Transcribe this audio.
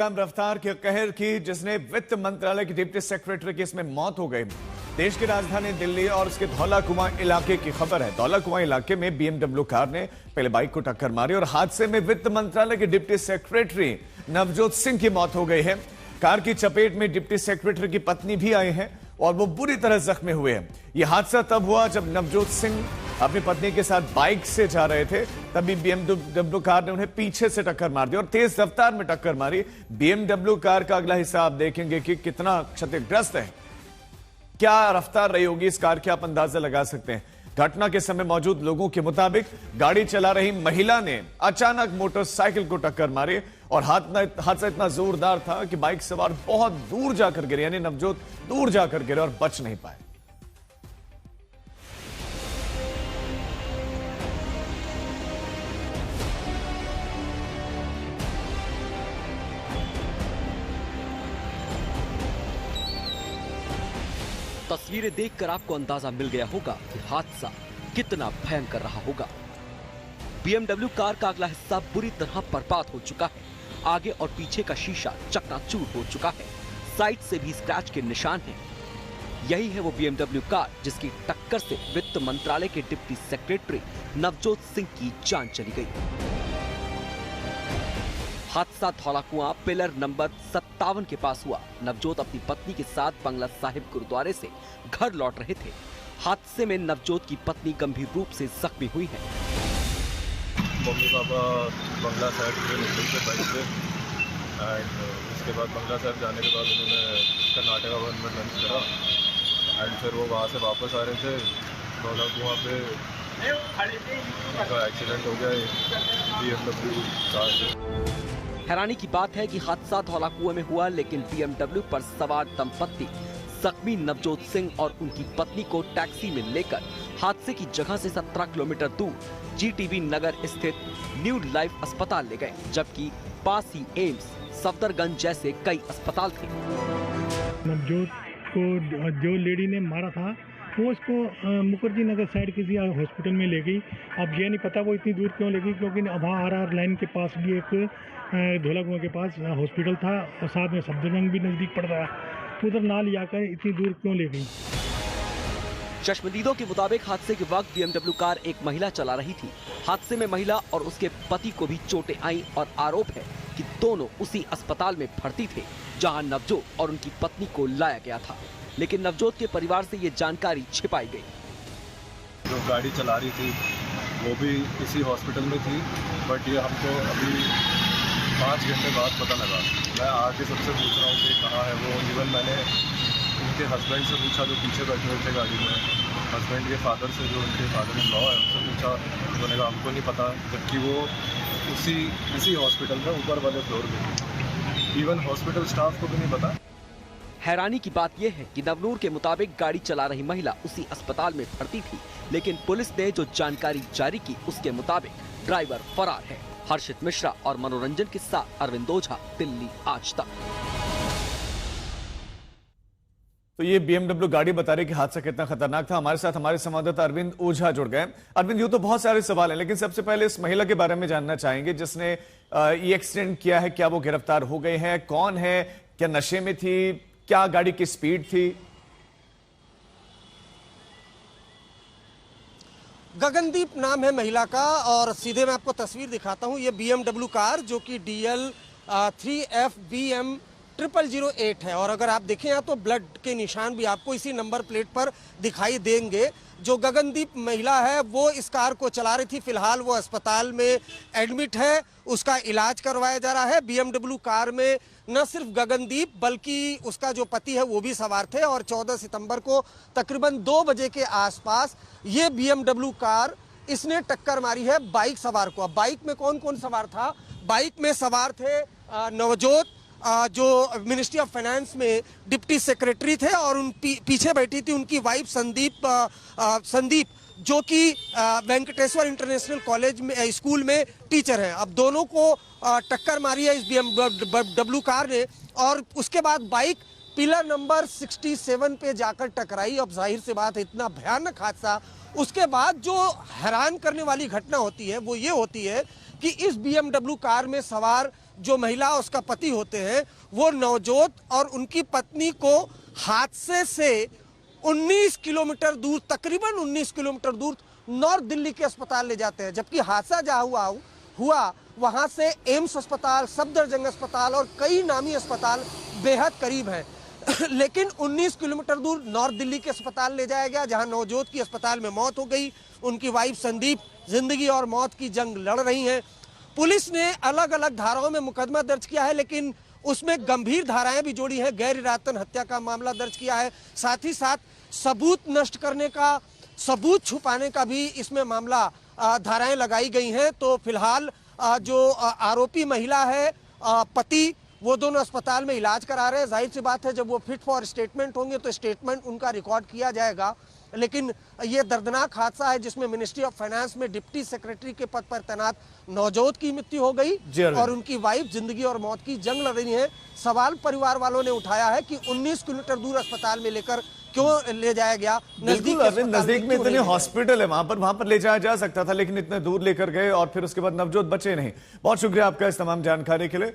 कम रफ्तार के कहर की जिसने वित्त मंत्रालय की डिप्टी सेक्रेटरी की इसमें मौत हो गई। देश की राजधानी दिल्ली और उसके धौला कुआं इलाके की खबर है। धौला कुआं इलाके में बीएमडब्ल्यू कार ने पहले बाइक को टक्कर मारी और हादसे में वित्त मंत्रालय के डिप्टी सेक्रेटरी नवजोत सिंह की मौत हो गई है। कार की चपेट में डिप्टी सेक्रेटरी की पत्नी भी आई है और वो बुरी तरह जख्मी हुए हैं। यह हादसा तब हुआ जब नवजोत सिंह अपनी पत्नी के साथ बाइक से जा रहे थे, तभी बीएमडब्ल्यू कार ने उन्हें पीछे से टक्कर मार दी और तेज रफ्तार में टक्कर मारी। बीएमडब्ल्यू कार का अगला हिस्सा आप देखेंगे कि कितना क्षतिग्रस्त है। क्या रफ्तार रही होगी इस कार की, आप अंदाजा लगा सकते हैं। घटना के समय मौजूद लोगों के मुताबिक गाड़ी चला रही महिला ने अचानक मोटरसाइकिल को टक्कर मारी और हादसा इतना जोरदार था कि बाइक सवार बहुत दूर जाकर गिरे, यानी नवजोत दूर जाकर गिरे और बच नहीं पाए। तस्वीरें देखकर आपको अंदाजा मिल गया होगा कि हादसा कितना भयंकर रहा होगा। बीएमडब्ल्यू कार का अगला हिस्सा बुरी तरह बर्बाद हो चुका है। आगे और पीछे का शीशा चकनाचूर हो चुका है। साइड से भी स्क्रैच के निशान हैं। यही है वो बीएमडब्ल्यू कार जिसकी टक्कर से वित्त मंत्रालय के डिप्टी सेक्रेटरी नवजोत सिंह की जान चली गई। हादसा धौला कुआं पिलर नंबर 57 के पास हुआ। नवजोत अपनी पत्नी के साथ बंगला साहिब गुरुद्वारे से घर लौट रहे थे। हादसे में नवजोत की पत्नी गंभीर रूप से जख्मी हुई है। मम्मी पापा बंगला साहिब से निकलते बाइक से एंड उसके बाद बंगला साहिब जाने के बाद उन्होंने कर्नाटका भवन में लंच करा एंड फिर वो वहाँ से वापस आ रहे थे। धौला कुआं पे उनका एक्सीडेंट हो गया बीएमडब्ल्यू कार से। हैरानी की बात है कि हादसा धौला कुएं में हुआ, लेकिन बीएमडब्ल्यू पर सवार दंपत्ति जख्मी नवजोत सिंह और उनकी पत्नी को टैक्सी में लेकर हादसे की जगह से 17 किलोमीटर दूर जीटीबी नगर स्थित न्यू लाइफ अस्पताल ले गए, जबकि पास ही एम्स, सफदरगंज जैसे कई अस्पताल थे। नवजोत को जो लेडी ने मारा था वो उसको मुखर्जी नगर साइड किसी हॉस्पिटल में ले गई। अब ये नहीं पता वो इतनी दूर क्यों ले गई, क्योंकि वहाँ आरआर लाइन के पास भी एक धौला कुआं के पास हॉस्पिटल था और साथ में सफदरजंग भी नज़दीक पड़ रहा है। उधर ना ले जाकर इतनी दूर क्यों ले गई। चश्मदीदों के मुताबिक हादसे के वक्त बीएमडब्ल्यू कार एक महिला चला रही थी। हादसे में महिला और उसके पति को भी चोटें आईं और आरोप है कि दोनों उसी अस्पताल में भर्ती थे जहां नवजोत और उनकी पत्नी को लाया गया था, लेकिन नवजोत के परिवार से ये जानकारी छिपाई गई। जो गाड़ी चला रही थी वो भी इसी हॉस्पिटल में थी, बट ये हमको अभी 5 घंटे बाद पता लगा। मैं आके सबसे पूछ रहा हूँ कि कहाँ है वो। इवन मैंने उनके हस्बैंड से पूछा जो पीछे बैठे हुए थे गाड़ी में, हस्बैंड के फादर से, जो उनके फादर इन लॉ है, उनसे पूछा, उन्होंने कहा हमको नहीं पता, जबकि वो इसी हॉस्पिटल में ऊपर वाले फ्लोर पे। इवन हॉस्पिटल स्टाफ को भी नहीं पता। हैरानी की बात यह है कि नवनूर के मुताबिक गाड़ी चला रही महिला उसी अस्पताल में भर्ती थी, लेकिन पुलिस ने जो जानकारी जारी की उसके मुताबिक ड्राइवर फरार है। हर्षित मिश्रा और मनोरंजन के साथ अरविंद ओझा, दिल्ली आज तक। तो ये बीएमडब्ल्यू गाड़ी बता रही कि हादसा कितना खतरनाक था। हमारे साथ हमारे संवाददाता अरविंद ओझा जुड़ गए। अरविंद, यूं तो बहुत सारे सवाल हैं, लेकिन सबसे पहले इस महिला के बारे में जानना चाहेंगे जिसने ये एक्सीडेंट किया है। क्या वो गिरफ्तार हो गए हैं? कौन है? क्या नशे में थी? क्या गाड़ी की स्पीड थी? गगनदीप नाम है महिला का और सीधे मैं आपको तस्वीर दिखाता हूं। ये बीएमडब्ल्यू कार जो कि DL 3FBM 0008 है और अगर आप देखें यहाँ तो ब्लड के निशान भी आपको इसी नंबर प्लेट पर दिखाई देंगे। जो गगनदीप महिला है वो इस कार को चला रही थी। फिलहाल वो अस्पताल में एडमिट है, उसका इलाज करवाया जा रहा है। बीएमडब्ल्यू कार में न सिर्फ गगनदीप बल्कि उसका जो पति है वो भी सवार थे और 14 सितंबर को तकरीबन 2 बजे के आसपास ये बीएमडब्ल्यू कार इसने टक्कर मारी है बाइक सवार को। अब बाइक में कौन कौन सवार था? बाइक में सवार थे नवजोत, जो मिनिस्ट्री ऑफ फाइनेंस में डिप्टी सेक्रेटरी थे, और उन पीछे बैठी थी उनकी वाइफ संदीप जो कि वेंकटेश्वर इंटरनेशनल कॉलेज में स्कूल में टीचर हैं। अब दोनों को टक्कर मारी है इस बीएमडब्ल्यू कार ने और उसके बाद बाइक पिलर नंबर 67 पे जाकर टकराई। अब जाहिर सी बात है इतना भयानक हादसा। उसके बाद जो हैरान करने वाली घटना होती है वो ये होती है कि इस बीएमडब्ल्यू कार में सवार जो महिला उसका पति होते हैं वो नवजोत और उनकी पत्नी को हादसे से 19 किलोमीटर दूर, तकरीबन 19 किलोमीटर दूर नॉर्थ दिल्ली के अस्पताल ले जाते हैं, जबकि हादसा जहां हुआ वहां से एम्स अस्पताल, सफदरजंग अस्पताल और कई नामी अस्पताल बेहद करीब हैं। लेकिन 19 किलोमीटर दूर नॉर्थ दिल्ली के अस्पताल ले जाया गया, जहां नवजोत की अस्पताल में मौत हो गई। उनकी वाइफ संदीप जिंदगी और मौत की जंग लड़ रही हैं। पुलिस ने अलग अलग धाराओं में मुकदमा दर्ज किया है, लेकिन उसमें गंभीर धाराएं भी जोड़ी हैं। गैर इरादतन हत्या का मामला दर्ज किया है, साथ ही साथ सबूत नष्ट करने का, सबूत छुपाने का भी इसमें मामला धाराएं लगाई गई हैं। तो फिलहाल जो आरोपी महिला है, पति, वो दोनों अस्पताल में इलाज करा रहे हैं। जाहिर सी बात है, जब वो फिट फॉर स्टेटमेंट होंगे तो स्टेटमेंट उनका रिकॉर्ड किया जाएगा। लेकिन ये दर्दनाक हादसा है जिसमें मिनिस्ट्री ऑफ फाइनेंस में डिप्टी सेक्रेटरी के पद पर तैनात नवजोत की मृत्यु हो गई और उनकी वाइफ जिंदगी और मौत की जंग लड़ रही है। सवाल परिवार वालों ने उठाया है कि 19 किलोमीटर दूर अस्पताल में लेकर क्यों ले जाया गया। नजदीक में इतने हॉस्पिटल है, वहां पर ले जाया जा सकता था, लेकिन इतने दूर लेकर गए और फिर उसके बाद नवजोत बचे नहीं। बहुत शुक्रिया आपका इस तमाम जानकारी के लिए।